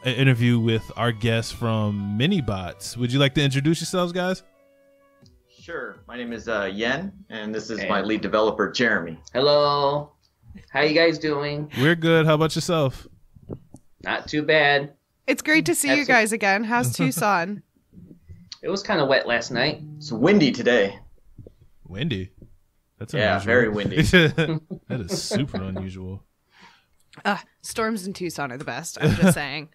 an interview with our guests from Minibots. Would you like to introduce yourselves, guys? Sure. My name is Yen, and this is my lead developer, Jeremy. Hello. How you guys doing? We're good. How about yourself? Not too bad. It's great to see you guys again. How's Tucson? It was kind of wet last night. It's windy today. Windy? That's unusual. Very windy. That is super unusual. Storms in Tucson are the best. I'm just saying.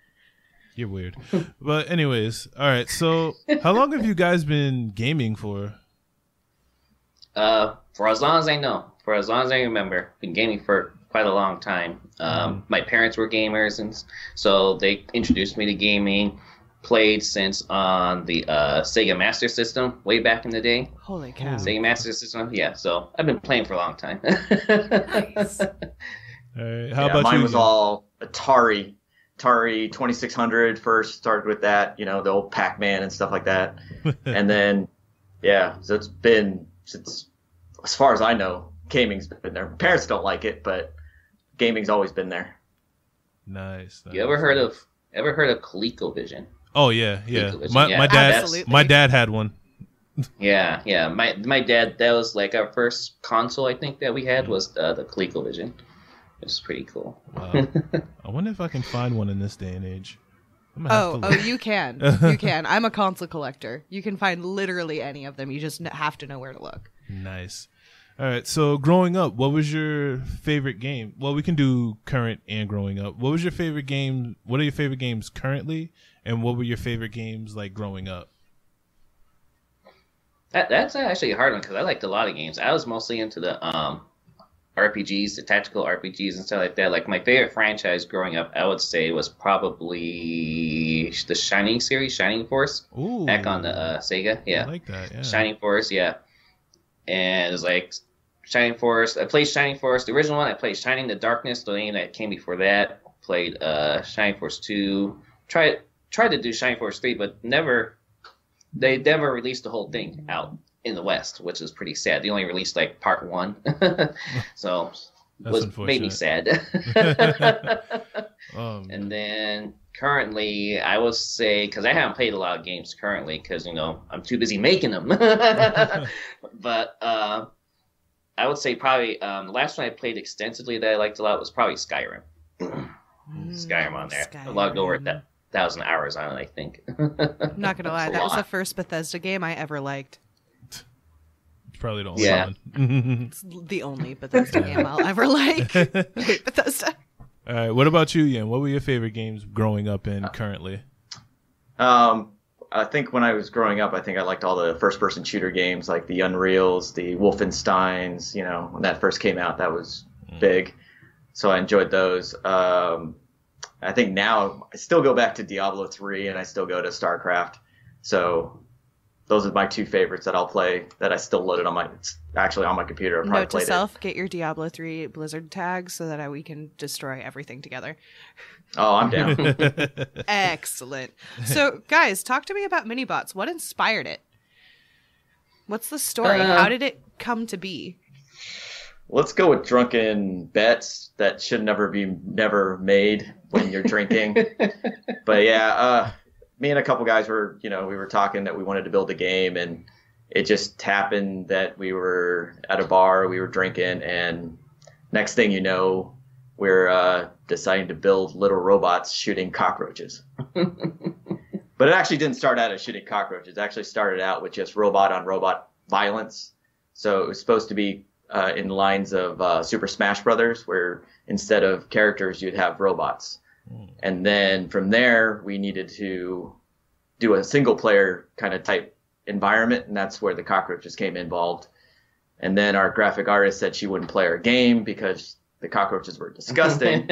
You're weird. But anyways, all right. So how long have you guys been gaming for? For as long as I know. For as long as I remember. Been gaming for quite a long time. My parents were gamers, and so they introduced me to gaming. Played since on the Sega Master System way back in the day. Holy cow. Sega Master System, yeah. So I've been playing for a long time. Nice. All right. How about mine you? was all Atari 2600 first, started with that, the old Pac-Man and stuff like that. And then, so it's been, since, as far as I know, gaming's been there. Parents don't like it, but gaming's always been there. Nice. You ever heard of ColecoVision? Oh yeah. ColecoVision, My dad had one. Yeah. My dad, that was like our first console I think that we had was the ColecoVision. It was pretty cool. Wow. I wonder if I can find one in this day and age. You can. You can. I'm a console collector. You can find literally any of them. You just have to know where to look. Nice. All right. So growing up, what was your favorite game? Well, we can do current and growing up. What was your favorite game? What are your favorite games currently? And what were your favorite games like growing up? That's actually a hard one because I liked a lot of games. I was mostly into the RPGs, the tactical RPGs and stuff like that. Like my favorite franchise growing up, I would say was probably the Shining series, Shining Force. Ooh, back on the Sega. Yeah, I like that. Yeah. Shining Force, yeah. And it was like Shining Force. I played Shining Force, the original one. I played Shining the Darkness, the game that came before that. Played Shining Force 2. Tried to do Shining Force 3, but they never released the whole thing out in the West, which is pretty sad. They only released like part 1. So it made me sad. And then currently, I would say, because I haven't played a lot of games currently, because I'm too busy making them. But I would say probably the last one I played extensively that I liked a lot was probably Skyrim. Skyrim on there. Skyrim. A lot over 1,000 hours on it, I think. I'm not gonna lie, that was the first Bethesda game I ever liked. It's probably the only one. It's the only Bethesda game I'll ever like. I hate Bethesda. All right. What about you, Ian? What were your favorite games growing up and currently? I think when I was growing up, I think I liked all the first-person shooter games like the Unreals, the Wolfensteins. When that first came out, that was big. So I enjoyed those. I think now I still go back to Diablo 3 and I still go to StarCraft. So those are my two favorites that I'll play that I still loaded on my computer. Note to self, get your Diablo 3 Blizzard tag so that we can destroy everything together. Oh, I'm down. Excellent. So, guys, talk to me about Minibots. What inspired it? What's the story? How did it come to be? Let's go with drunken bets that should never be made when you're drinking. But yeah, me and a couple guys were, we were talking that we wanted to build a game, and it just happened that we were at a bar, we were drinking, and next thing you know, we're deciding to build little robots shooting cockroaches. But it actually didn't start out as shooting cockroaches. It actually started out with just robot-on-robot violence. So it was supposed to be in lines of Super Smash Brothers, where instead of characters, you'd have robots. And then from there, we needed to do a single-player kind of type environment, and that's where the cockroaches came involved. And then our graphic artist said she wouldn't play our game because the cockroaches were disgusting.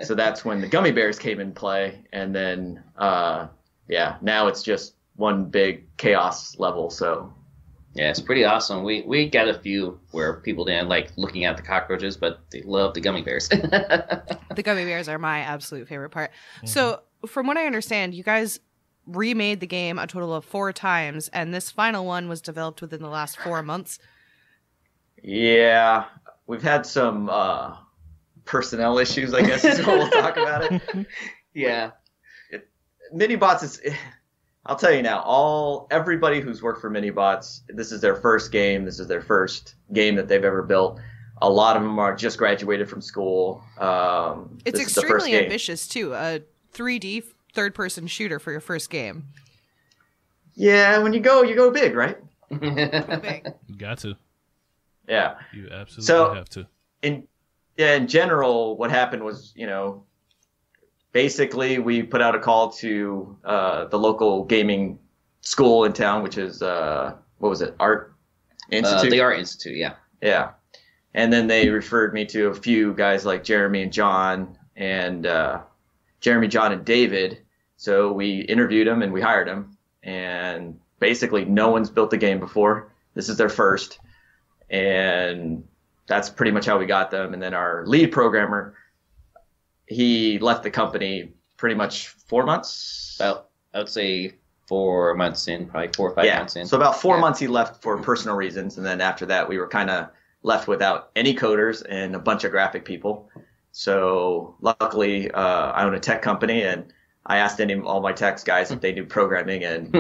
So that's when the gummy bears came in play. And then, now it's just one big chaos level. So yeah, it's pretty awesome. We got a few where people didn't like looking at the cockroaches, but they love the gummy bears. The gummy bears are my absolute favorite part. Mm-hmm. So from what I understand, you guys remade the game a total of 4 times, and this final one was developed within the last 4 months. Yeah, we've had some personnel issues, I guess is what we'll talk about it. Yeah. Minibots is. I'll tell you now. Everybody who's worked for Minibots, this is their first game. This is their first game that they've ever built. A lot of them are just graduated from school. It's extremely ambitious too. A 3D third-person shooter for your first game. Yeah, when you go big, right? Big. You got to. Yeah. You absolutely have to. In general, what happened was, basically we put out a call to the local gaming school in town, which is what was it? Art Institute. The Art Institute, yeah. Yeah. And then they referred me to a few guys like Jeremy, John, and David. So we interviewed them and we hired them. And basically no one's built the game before. This is their first. And that's pretty much how we got them. And then our lead programmer, he left the company pretty much 4 months. About, I would say 4 months in, probably 4 or 5 months in. So about 4 months he left for personal reasons. And then after that, we were kind of left without any coders and a bunch of graphic people. So luckily, I own a tech company, and I asked all my tech guys if they knew programming, and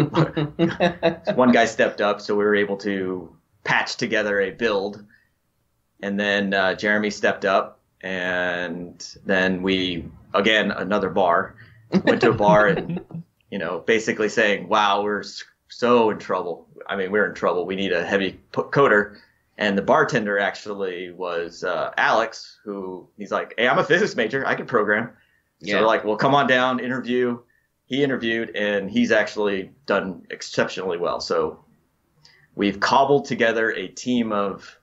one guy stepped up, so we were able to patch together a build. And then Jeremy stepped up, and then we, again, another bar, went to a bar and, basically saying, wow, we're so in trouble. I mean, we're in trouble. We need a heavy coder. And the bartender actually was Alex, who he's like, hey, I'm a physics major. I can program. So we're like, well, come on down, interview. He interviewed, and he's actually done exceptionally well. So we've cobbled together a team of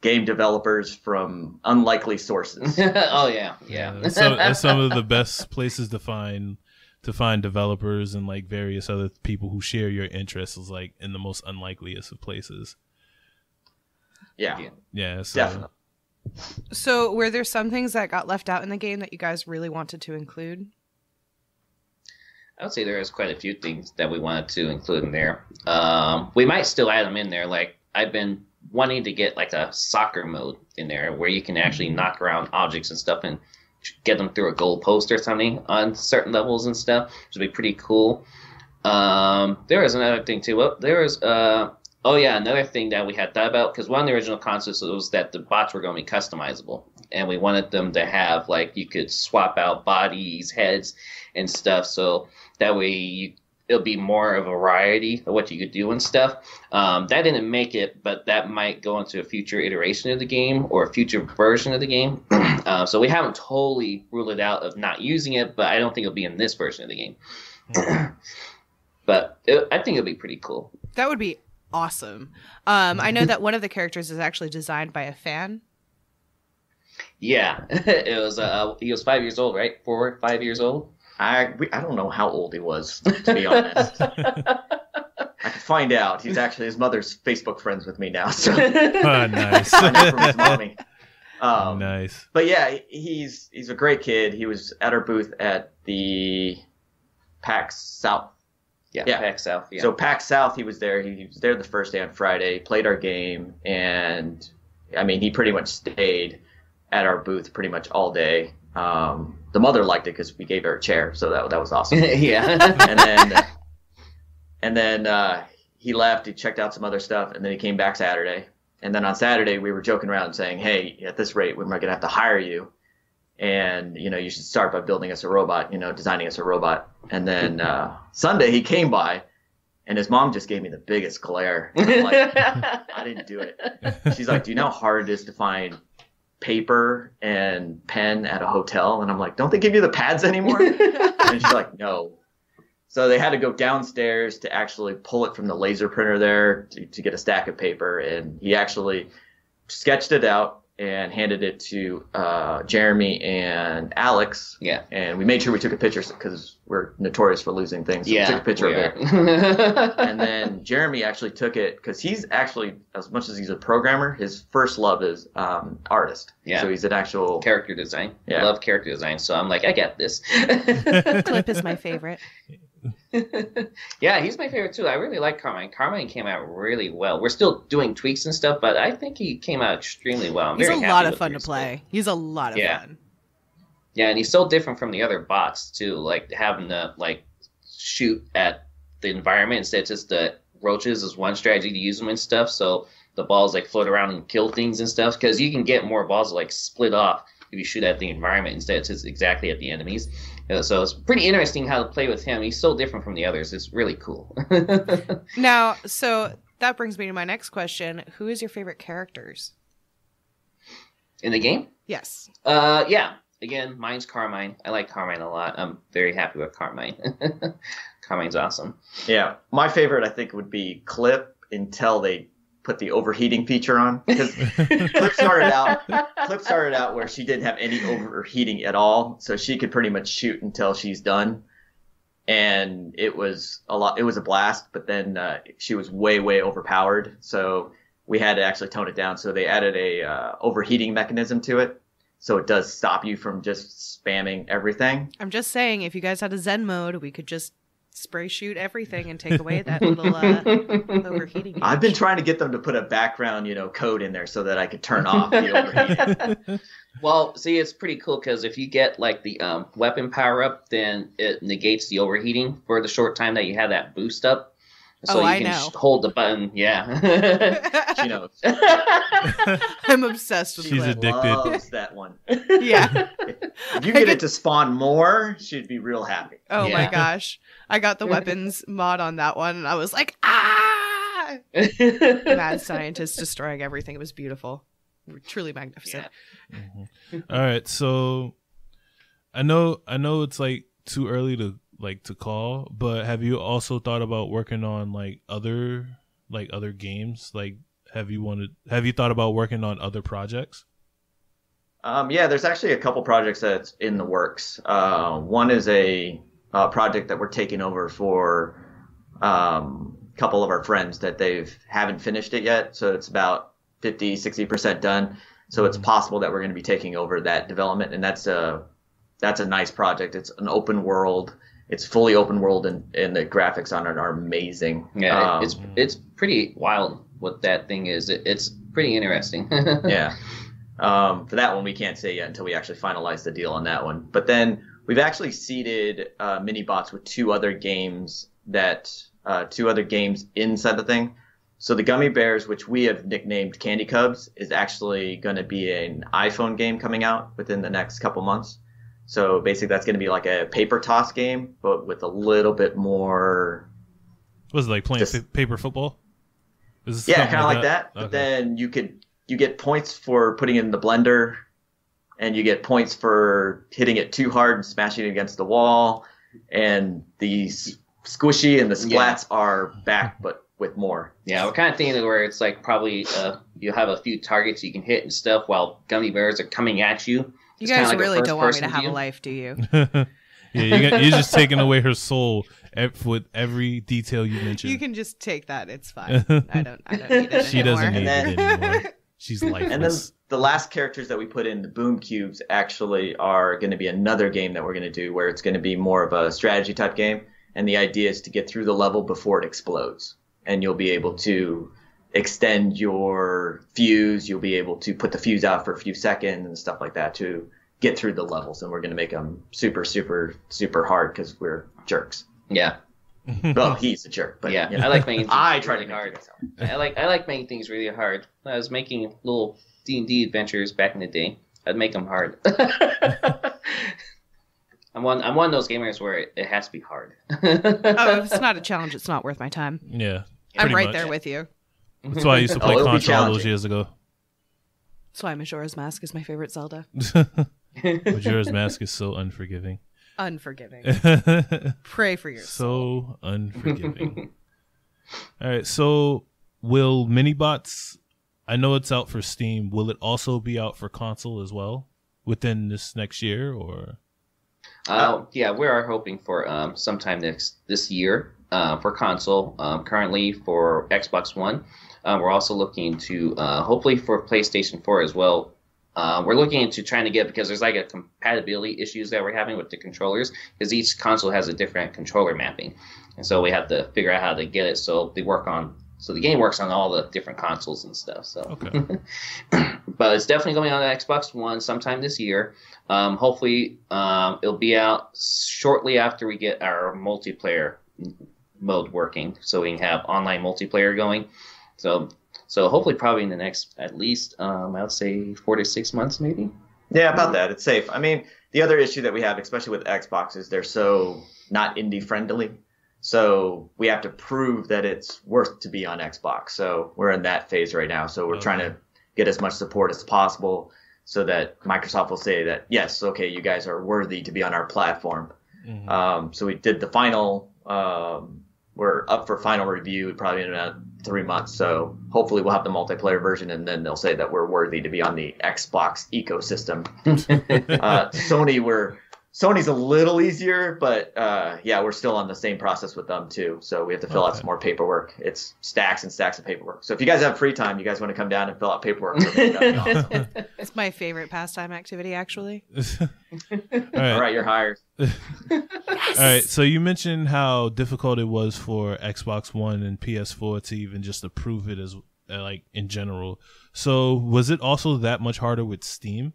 game developers from unlikely sources. Oh, yeah. That's some of the best places to find developers and like various other people who share your interests is like in the most unlikeliest of places. Yeah. So. Definitely. So were there some things that got left out in the game that you guys really wanted to include? I would say there is quite a few things that we wanted to include in there. We might still add them in there. Like, I've been wanting to get like a soccer mode in there where you can actually knock around objects and stuff and get them through a goal post or something on certain levels and stuff, which would be pretty cool. There is another thing too. Well, there was another thing that we had thought about, because one of the original concepts was that the bots were going to be customizable, and we wanted them to have, like, you could swap out bodies, heads, and stuff, so that way it'll be more of a variety of what you could do and stuff. That didn't make it, but that might go into a future iteration of the game or a future version of the game. So we haven't totally ruled it out of not using it, but I don't think it'll be in this version of the game. But I think it'll be pretty cool. That would be awesome. I know that one of the characters is actually designed by a fan. Yeah, it was. He was 5 years old, right? 4 or 5 years old. I don't know how old he was, to be honest. I could find out. He's actually, his mother's Facebook friends with me now. So. Nice. I know from his mommy. Nice. But yeah, he's a great kid. He was at our booth at the PAX South. Yeah, PAX South. Yeah. So PAX South, he was there. He was there the first day on Friday, played our game, and I mean, he pretty much stayed at our booth pretty much all day. The mother liked it because we gave her a chair, so that was awesome. Yeah. and then he left. He checked out some other stuff, and then he came back Saturday. And then on Saturday, we were joking around saying, "Hey, at this rate, we're going to have to hire you, and you should start by building us a robot. Designing us a robot." And then Sunday, he came by, and his mom just gave me the biggest glare. And I'm like, I didn't do it. She's like, "Do you know how hard it is to find paper and pen at a hotel?" And I'm like, "Don't they give you the pads anymore?" And she's like, "No." So they had to go downstairs to actually pull it from the laser printer there to get a stack of paper. And he actually sketched it out and handed it to Jeremy and Alex. Yeah. And we made sure we took a picture because we're notorious for losing things. So yeah, we took a picture of it. And then Jeremy actually took it because he's actually, as much as he's a programmer, his first love is artist. Yeah. So he's an actual character design. Yeah. I love character design. So I'm like, I got this. Clip is my favorite. Yeah, he's my favorite too. I really like Carmine. Carmine came out really well. We're still doing tweaks and stuff, but I think he came out extremely well. He's a lot of fun to play. He's a lot of fun. Yeah, and he's so different from the other bots too, like having to like shoot at the environment instead of just the roaches is one strategy to use them and stuff. So the balls like float around and kill things and stuff, because you can get more balls like split off if you shoot at the environment instead of just exactly at the enemies. So it's pretty interesting how to play with him. He's so different from the others. It's really cool. Now, so that brings me to my next question. Who is your favorite characters? In the game? Yes. Yeah. Again, mine's Carmine. I like Carmine a lot. I'm very happy with Carmine. Carmine's awesome. Yeah, my favorite I think would be Clip until they put the overheating feature on, because Clip started out where she didn't have any overheating at all, so she could pretty much shoot until she's done, and it was a blast. But then she was way overpowered, so we had to actually tone it down. So they added a overheating mechanism to it, so it does stop you from just spamming everything. I'm just saying, if you guys had a Zen mode, we could just spray shoot everything and take away that little overheating. I've been trying to get them to put a background, code in there so that I could turn off the overheating. Well, see, it's pretty cool because if you get like the weapon power up, then it negates the overheating for the short time that you have that boost up. So you can hold the button. Yeah. She knows. I'm obsessed with She's Clip. addicted. Loves that one. Yeah. If you get it to spawn more, she'd be real happy. Oh Yeah. my gosh. I got the weapons mod on that one and I was like, ah! Mad scientist destroying everything. It was beautiful. Truly magnificent. Yeah. All right, so I know it's like too early to call, but have you also thought about working on other games? Like have you thought about working on other projects? Yeah, there's actually a couple projects that's in the works. One is a project that we're taking over for a couple of our friends that haven't finished it yet. So it's about 50-60% done. So it's possible that we're going to be taking over that development, and that's a nice project. It's an open world. It's fully open world, and the graphics on it are amazing. Yeah, it's pretty wild what that thing is. It's pretty interesting. Yeah. For that one, we can't say yet until we actually finalize the deal on that one. But then we've actually seeded Minibots with two other games inside the thing. So the Gummy Bears, which we have nicknamed Candy Cubs, is actually going to be an iPhone game coming out within the next couple months. So basically that's going to be like a paper toss game, but with a little bit more... Was it like playing paper football? Yeah, kind of like that. Okay. But then you get points for putting it in the blender, and you get points for hitting it too hard and smashing it against the wall. And the squishy and the splats are back, but with more. Yeah, we're kind of thinking where it's like probably you have a few targets you can hit and stuff while gummy bears are coming at you. You guys really don't want me to have a life, do you? Yeah, you're just taking away her soul with every detail you mentioned. You can just take that. It's fine. I don't need it She anymore. doesn't need it anymore. She's lifeless. And then the last characters that we put in, the Boom Cubes, actually are going to be another game that we're going to do where it's going to be more of a strategy type game. And the idea is to get through the level before it explodes. And you'll be able to extend your fuse. You'll be able to put the fuse out for a few seconds and stuff like that to get through the levels. And we're going to make them super, super, super hard because we're jerks. Yeah. Well, he's a jerk, but yeah, you know. I like making things I try really to hard. make it I like making things really hard. When I was making little D&D adventures back in the day, I'd make them hard. I'm one of those gamers where it has to be hard. Oh, if it's not a challenge, it's not worth my time. Yeah. I'm right much. there with you. That's why I used to play it'll be Contra all those challenging. years ago. That's why Majora's Mask is my favorite Zelda. Majora's Mask is so unforgiving. Unforgiving. Pray for your So soul. unforgiving. All right, so will Minibots, I know it's out for Steam, will it also be out for console as well within this next year, or? Yeah, we are hoping for sometime this year for console. Currently for Xbox One. We're also looking to hopefully for PlayStation 4 as well. We're looking into trying to get, because there's like a compatibility issues that we're having with the controllers, because each console has a different controller mapping, and so we have to figure out how to get it so the game works on all the different consoles and stuff. So, Okay. But it's definitely going on Xbox One sometime this year. Hopefully, it'll be out shortly after we get our multiplayer mode working, so we can have online multiplayer going. So hopefully, probably in the next at least I would say 4 to 6 months, maybe. Yeah, about that. It's safe. I mean, the other issue that we have, especially with Xbox, is they're so not indie friendly. So we have to prove that it's worth to be on Xbox. So we're in that phase right now. So we're trying to get as much support as possible so that Microsoft will say that, yes, okay, you guys are worthy to be on our platform. Mm-hmm. So we did the final, we're up for final review probably in about 3 months. So hopefully we'll have the multiplayer version, and then they'll say that we're worthy to be on the Xbox ecosystem. Sony's a little easier, but yeah, we're still on the same process with them too. So we have to fill out some more paperwork. It's stacks and stacks of paperwork. So if you guys have free time, you guys want to come down and fill out paperwork. That'd be awesome. It's my favorite pastime activity, actually. All right, you're hired. Yes. All right, so you mentioned how difficult it was for Xbox One and PS4 to even just approve it as like in general. So was it also that much harder with Steam?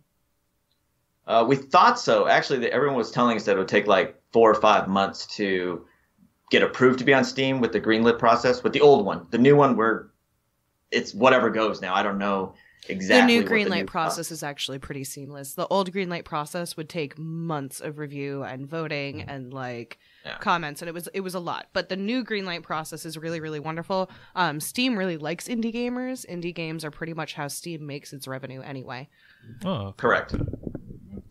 We thought so. Actually, everyone was telling us that it would take like 4 or 5 months to get approved to be on Steam with the Greenlit process. With the old one, the new one, it's whatever goes now. I don't know exactly. The new Greenlight process is actually pretty seamless. The old Greenlight process would take months of review and voting and comments, and it was a lot. But the new Greenlight process is really, really wonderful. Steam really likes indie gamers. Indie games are pretty much how Steam makes its revenue anyway. Oh, correct.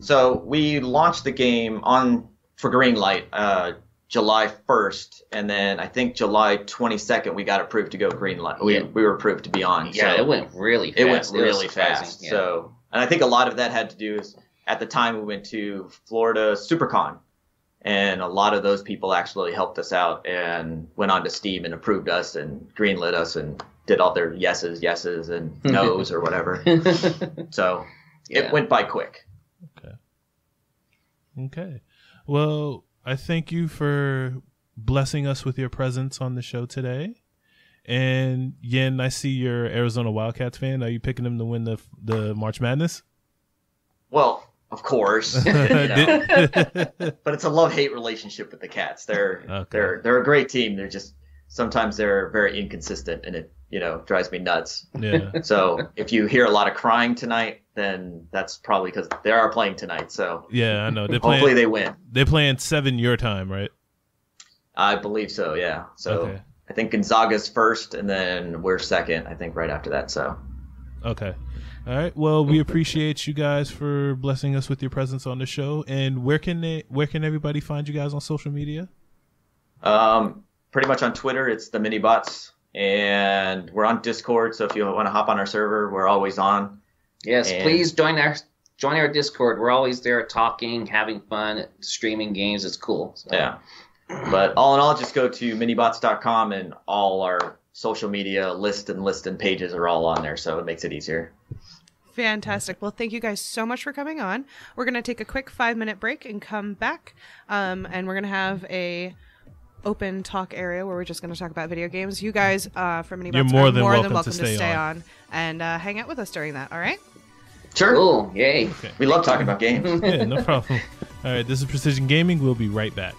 So we launched the game for Greenlight July 1st, and then I think July 22nd we got approved to go Greenlight. We were approved to be on. Yeah, so it went really fast. It went really fast. Yeah. So, and I think a lot of that had to do is at the time we went to Florida SuperCon, and a lot of those people actually helped us out and went on to Steam and approved us and greenlit us and did all their yeses and nos or whatever. So it went by quick. Okay. Well, I thank you for blessing us with your presence on the show today. And Yen, I see you're Arizona Wildcats fan. Are you picking them to win the March Madness? Well, of course. But it's a love-hate relationship with the Cats. They're a great team. They're just sometimes they're very inconsistent, and it drives me nuts. Yeah. So if you hear a lot of crying tonight, then that's probably because they are playing tonight. So yeah, I know. Hopefully they win. They're playing 7 your time, right? I believe so. Yeah. So I think Gonzaga's first, and then we're second. I think right after that. So. Okay. All right. Well, we appreciate you guys for blessing us with your presence on the show. And where can everybody find you guys on social media? Pretty much on Twitter, it's the Minibots, and we're on Discord. So if you want to hop on our server, we're always on. Yes, please join our Discord. We're always there talking, having fun, streaming games. It's cool. So. Yeah. But all in all, just go to minibots.com, and all our social media list and pages are all on there. So it makes it easier. Fantastic. Well, thank you guys so much for coming on. We're going to take a quick 5-minute break and come back. And we're going to have a open talk area where we're just going to talk about video games. You guys from Minibotz are more than welcome to stay on and hang out with us during that. All right? Sure. Cool. Yay. Okay. We love talking about games. Yeah, no problem. All right, this is Precision Gaming. We'll be right back.